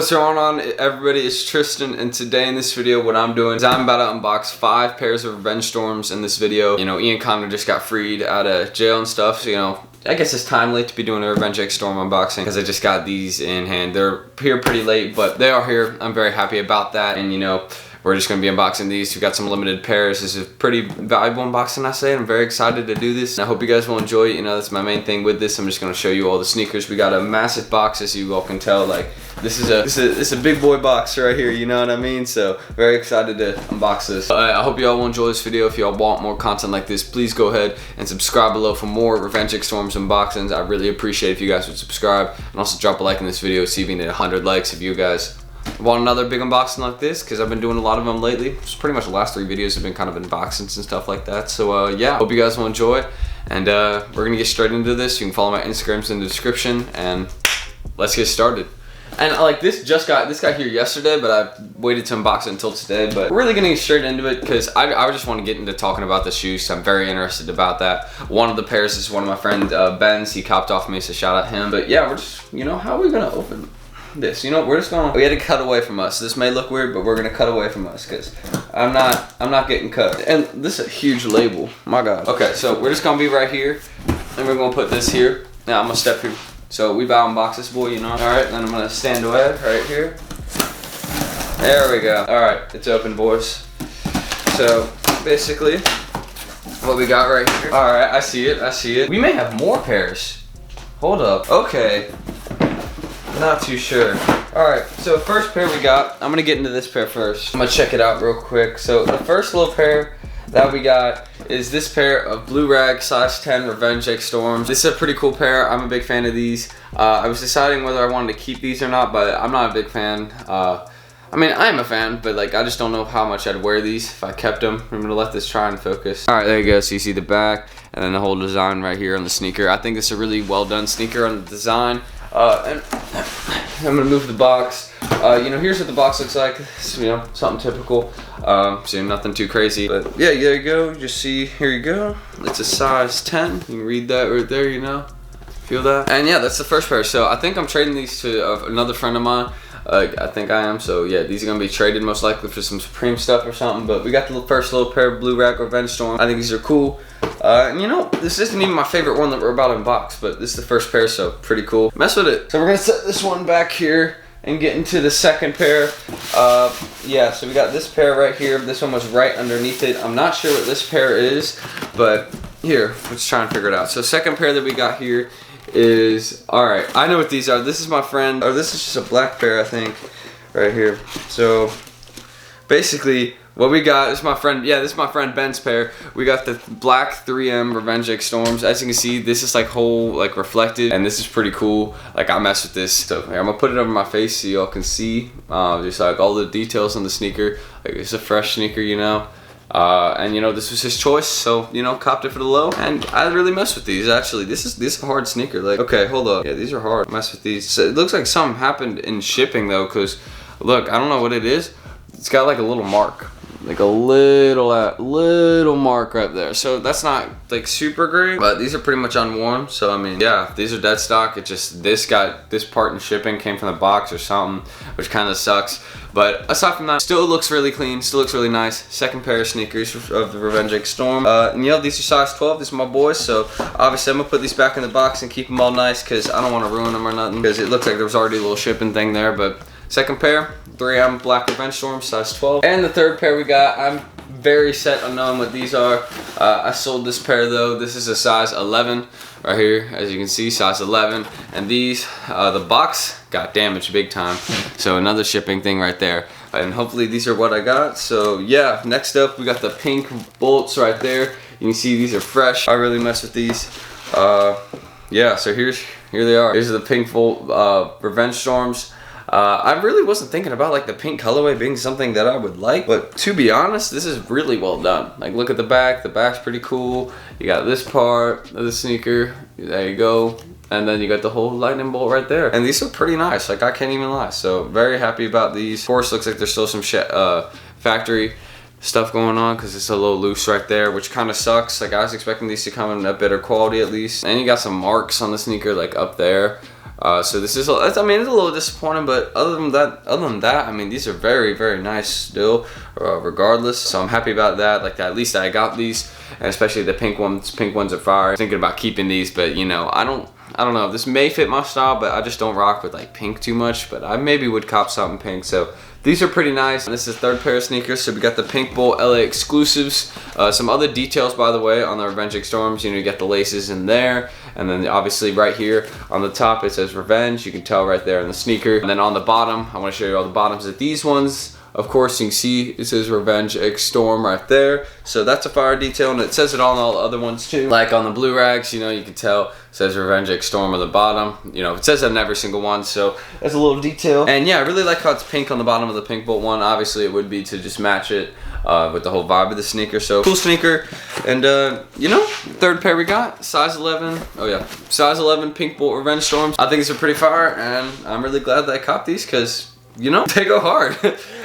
What's going on, everybody? It's Tristan, and today in this video what I'm doing is I'm about to unbox 5 pairs of Revenge Storms in this video. You know, Ian Connor just got freed out of jail and stuff, so you know, I guess it's timely to be doing a Revenge Storm unboxing because I just got these in hand. They're here pretty late, but they are here. I'm very happy about that, and you know, we're just going to be unboxing these. We got some limited pairs. This is a pretty valuable unboxing, I say. I'm very excited to do this. I hope you guys will enjoy it. You know, that's my main thing with this. I'm just going to show you all the sneakers. We got a massive box, as you all can tell. Like, this is a big boy box right here, you know what I mean? So, very excited to unbox this. I hope you all will enjoy this video. If y'all want more content like this, please go ahead and subscribe below for more Revenge Storms unboxings. I really appreciate if you guys would subscribe. And also drop a like in this video, see if we can hit 100 likes if you guys want another big unboxing like this, because I've been doing a lot of them lately. It's pretty much the last 3 videos have been kind of unboxings and stuff like that. So yeah, hope you guys will enjoy, and we're gonna get straight into this. You can follow my Instagrams in the description, and let's get started. And like this got here yesterday, but I waited to unbox it until today. But we're really gonna get straight into it because I just want to get into talking about the shoes. So I'm very interested about that. One of the pairs is one of my friend Ben's. He copped off me, so shout out him. But yeah, we're just, you know, how are we gonna open this? You know, we had to cut away from us. This may look weird, but we're gonna cut away from us because I'm not getting cut. And this is a huge label, my God. Okay, so we're just gonna be right here, and we're gonna put this here. Now I'm gonna step here. So we about unbox this boy, you know. All right, then I'm gonna stand away right here. There we go. All right, it's open, boys. So basically, what we got right here. All right, I see it. I see it. We may have more pairs. Hold up. Okay. Not too sure. Alright, so first pair we got, I'm gonna get into this pair first. I'm gonna check it out real quick. So the first little pair that we got is this pair of Blue Rag size 10 Revenge Storms. This is a pretty cool pair. I'm a big fan of these. I was deciding whether I wanted to keep these or not, but I'm not a big fan. I mean, I am a fan, but like I just don't know how much I'd wear these if I kept them. I'm gonna let this try and focus. All right, there you go. So you see the back and then the whole design right here on the sneaker. I think this is a really well done sneaker on the design. And I'm gonna move the box. You know, here's what the box looks like. It's, you know, something typical. So nothing too crazy. But yeah, there you go. You just see, here you go. It's a size 10. You can read that right there, you know. Feel that? And yeah, that's the first pair. So I think I'm trading these to another friend of mine. I think I am. So yeah, these are gonna be traded most likely for some Supreme stuff or something. But we got the first little pair of Blue Rag Revenge Storm. I think these are cool. And you know, this isn't even my favorite one that we're about to unbox, but this is the first pair, so pretty cool. Mess with it. So we're gonna set this one back here and get into the second pair. Yeah, so we got this pair right here. This one was right underneath it. I'm not sure what this pair is, but here, let's try and figure it out. So second pair that we got here is, all right, I know what these are. This is my friend, or this is just a black pair, I think, right here. So basically what we got is my friend, yeah, this is my friend Ben's pair. We got the black 3M Revenge Storms. As you can see, this is like whole, like reflected, and this is pretty cool. Like I mess with this. So here, I'm gonna put it over my face so y'all can see just like all the details on the sneaker. Like it's a fresh sneaker, you know. And you know, this was his choice, so you know, copped it for the low. And I really mess with these actually. This is a hard sneaker. Like, okay, hold up. Yeah, these are hard. Mess with these. So it looks like something happened in shipping though, because look, I don't know what it is. It's got like a little mark. Like a little mark right there. So that's not like super great, but these are pretty much unworn. So I mean, yeah, these are dead stock. It just, this part in shipping came from the box or something, which kind of sucks. But aside from that, still looks really clean, still looks really nice. Second pair of sneakers of the Revenge Storm. And you know, these are size 12, these are my boys. So obviously I'm gonna put these back in the box and keep them all nice because I don't want to ruin them or nothing, because it looks like there was already a little shipping thing there. But second pair, 3M Black Revenge Storm, size 12. And the third pair we got, I'm very set on knowing what these are. I sold this pair though. This is a size 11 right here, as you can see, size 11. And these, the box got damaged big time. So another shipping thing right there. And hopefully these are what I got. So yeah, next up we got the pink bolts right there. You can see these are fresh. I really mess with these. Yeah, so here they are. These are the pink bolt Revenge Storms. I really wasn't thinking about like the pink colorway being something that I would like, but to be honest, this is really well done. Like look at the back's pretty cool. You got this part of the sneaker, there you go. And then you got the whole lightning bolt right there. And these are pretty nice, like I can't even lie. So very happy about these. Of course, looks like there's still some factory stuff going on because it's a little loose right there, which kind of sucks. Like I was expecting these to come in a better quality at least. And you got some marks on the sneaker like up there. So this is, I mean, it's a little disappointing, but other than that, I mean, these are very, very nice still, regardless. So I'm happy about that. Like, at least I got these, and especially the pink ones. Pink ones are fire. I'm thinking about keeping these, but you know, I don't know. This may fit my style, but I just don't rock with like pink too much. But I maybe would cop something pink. So these are pretty nice. And this is the third pair of sneakers. So we got the Pink Bolt LA exclusives. Some other details, by the way, on the Revenge X Storms. You know, you get the laces in there. And then obviously right here on the top, it says Revenge. You can tell right there in the sneaker. And then on the bottom, I want to show you all the bottoms of these ones. Of course, you can see it says Revenge X Storm right there. So that's a fire detail, and it says it on all the other ones too. Like on the blue rags, you know, you can tell it says Revenge X Storm on the bottom. You know, it says that in every single one, so that's a little detail. And yeah, I really like how it's pink on the bottom of the Pink Bolt one. Obviously, it would be to just match it with the whole vibe of the sneaker. So cool sneaker. And you know, third pair we got, size 11. Oh yeah, size 11 Pink Bolt Revenge Storms. I think these are pretty fire, and I'm really glad that I copped these because, you know, they go hard.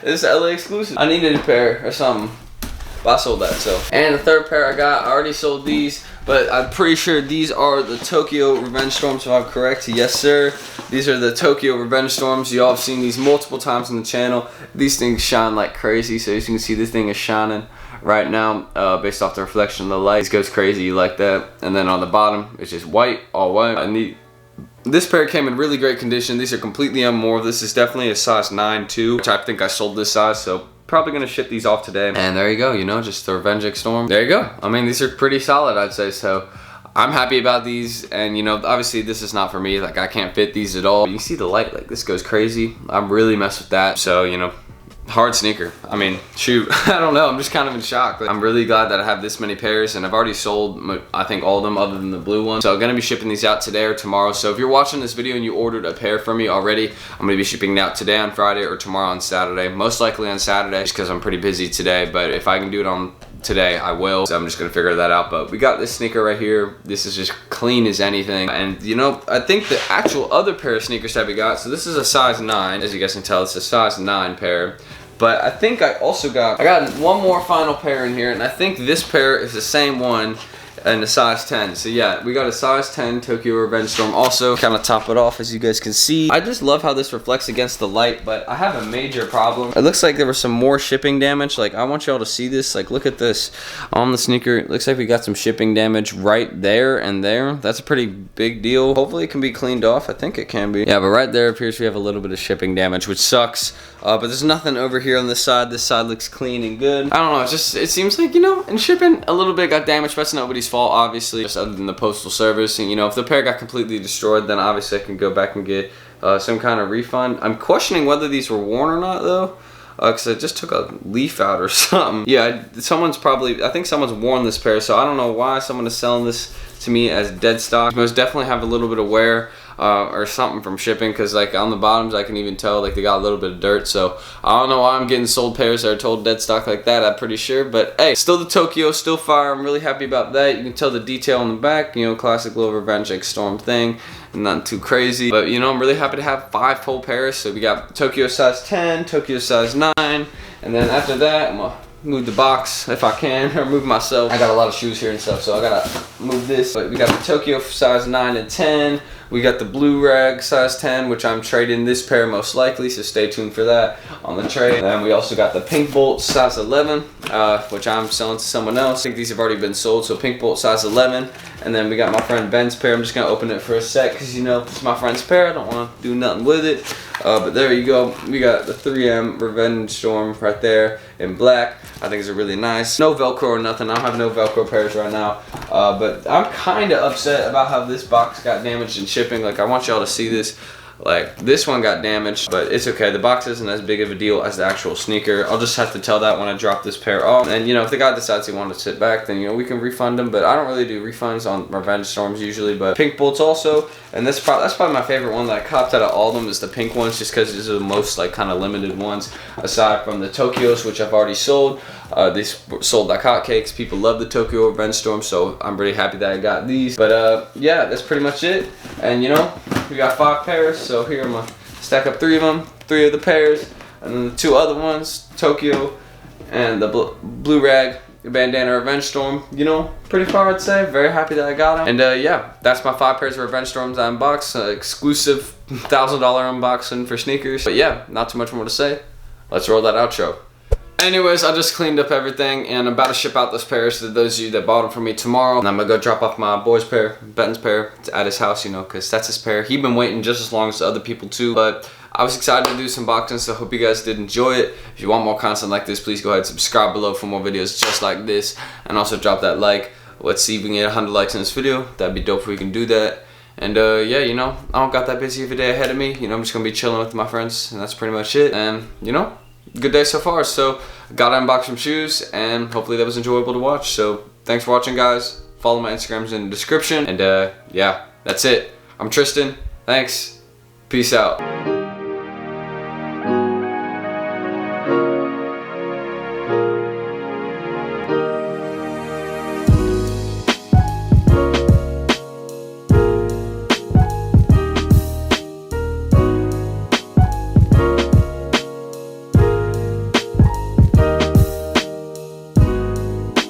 This LA exclusive. I needed a pair or something, but I sold that. So, and the third pair I got, I already sold these, but I'm pretty sure these are the Tokyo Revenge Storms, if I'm correct. Yes, sir. These are the Tokyo Revenge Storms. Y'all have seen these multiple times on the channel. These things shine like crazy. So as you can see, this thing is shining right now based off the reflection of the light. This goes crazy. You like that? And then on the bottom, it's just white, all white. This pair came in really great condition. These are completely unmoored. This is definitely a size 9 too, which I think I sold this size, so probably gonna ship these off today. And there you go, you know, just the Revenge X Storm. There you go. I mean, these are pretty solid, I'd say. So I'm happy about these, and you know, obviously this is not for me. Like, I can't fit these at all. You can see the light, like this goes crazy. I'm really messed with that. So, you know, hard sneaker. I mean, shoot, I don't know. I'm just kind of in shock. I'm really glad that I have this many pairs, and I've already sold, I think, all of them other than the blue one. So I'm gonna be shipping these out today or tomorrow. So if you're watching this video and you ordered a pair from me already, I'm gonna be shipping it out today on Friday or tomorrow on Saturday. Most likely on Saturday, just because I'm pretty busy today. But if I can do it on today, I will. So I'm just gonna figure that out. But we got this sneaker right here. This is just clean as anything. And you know, I think the actual other pair of sneakers that we got, so this is a size 9. As you guys can tell, it's a size 9 pair. But I think I also got one more final pair in here, and I think this pair is the same one and a size 10. So yeah, we got a size 10 Tokyo Revenge Storm also. Kind of top it off, as you guys can see. I just love how this reflects against the light, but I have a major problem. It looks like there was some more shipping damage. Like, I want y'all to see this. Like, look at this on the sneaker. It looks like we got some shipping damage right there and there. That's a pretty big deal. Hopefully it can be cleaned off. I think it can be. Yeah, but right there appears we have a little bit of shipping damage, which sucks. But there's nothing over here on this side. This side looks clean and good. I don't know, it seems like, you know, in shipping, a little bit got damaged, but it's nobody's fault, obviously, just other than the postal service. And, you know, if the pair got completely destroyed, then obviously I can go back and get some kind of refund. I'm questioning whether these were worn or not, though, because I just took a leaf out or something. Yeah, I think someone's worn this pair, so I don't know why someone is selling this to me as dead stock. Most definitely have a little bit of wear or something from shipping, because like on the bottoms I can even tell like they got a little bit of dirt. So I don't know why I'm getting sold pairs that are told dead stock like that. I'm pretty sure, but hey, still the Tokyo, still fire. I'm really happy about that. You can tell the detail on the back, you know, classic little Revenge X Storm thing, not too crazy, but you know, I'm really happy to have 5 full pairs. So we got Tokyo size 10, Tokyo size 9, and then after that I'm gonna move the box if I can, or move myself. I got a lot of shoes here and stuff, so I gotta move this. But we got the Tokyo size 9 and 10. We got the blue rag size 10, which I'm trading this pair most likely, so stay tuned for that on the trade. And then we also got the Pink Bolt size 11, which I'm selling to someone else. I think these have already been sold, so Pink Bolt size 11. And then we got my friend Ben's pair. I'm just gonna open it for a sec, because you know, it's my friend's pair. I don't wanna do nothing with it. But there you go. We got the 3M Revenge Storm right there in black. I think it's really nice. No Velcro or nothing. I don't have no Velcro pairs right now. But I'm kind of upset about how this box got damaged in shipping. Like, I want y'all to see this. Like, this one got damaged, but it's okay. The box isn't as big of a deal as the actual sneaker. I'll just have to tell that when I drop this pair off. And, you know, if the guy decides he wants to sit back, then, you know, we can refund him. But I don't really do refunds on Revenge Storms usually. But Pink Bolts also. And that's probably my favorite one that I copped out of all of them is the pink ones, just because these are the most, like, kind of limited ones, aside from the Tokyos, which I've already sold. These sold like hotcakes. People love the Tokyo Revenge Storm, so I'm really happy that I got these. But yeah, that's pretty much it. And you know, we got 5 pairs, so here I'm gonna stack up 3 of them, 3 of the pairs, and then the 2 other ones, Tokyo and the blue rag bandana Revenge Storm, you know, pretty far I'd say. Very happy that I got him. And yeah, that's my 5 pairs of Revenge Storms I unboxed. Exclusive $1,000 unboxing for sneakers. But yeah, not too much more to say. Let's roll that outro. Anyways, I just cleaned up everything and I'm about to ship out those pairs to those of you that bought them from me tomorrow. And I'm gonna go drop off my boy's pair, Benton's pair, at his house, you know, because that's his pair. He'd been waiting just as long as the other people too, but I was excited to do some unboxing, so I hope you guys did enjoy it. If you want more content like this, please go ahead and subscribe below for more videos just like this. And also drop that like. Let's see if we can get 100 likes in this video. That'd be dope if we can do that. And yeah, you know, I don't got that busy of a day ahead of me. You know, I'm just gonna be chilling with my friends, and that's pretty much it. And you know, good day so far. So gotta unbox some shoes, and hopefully that was enjoyable to watch. So thanks for watching, guys. Follow my Instagrams in the description. And yeah, that's it. I'm Tristan. Thanks. Peace out.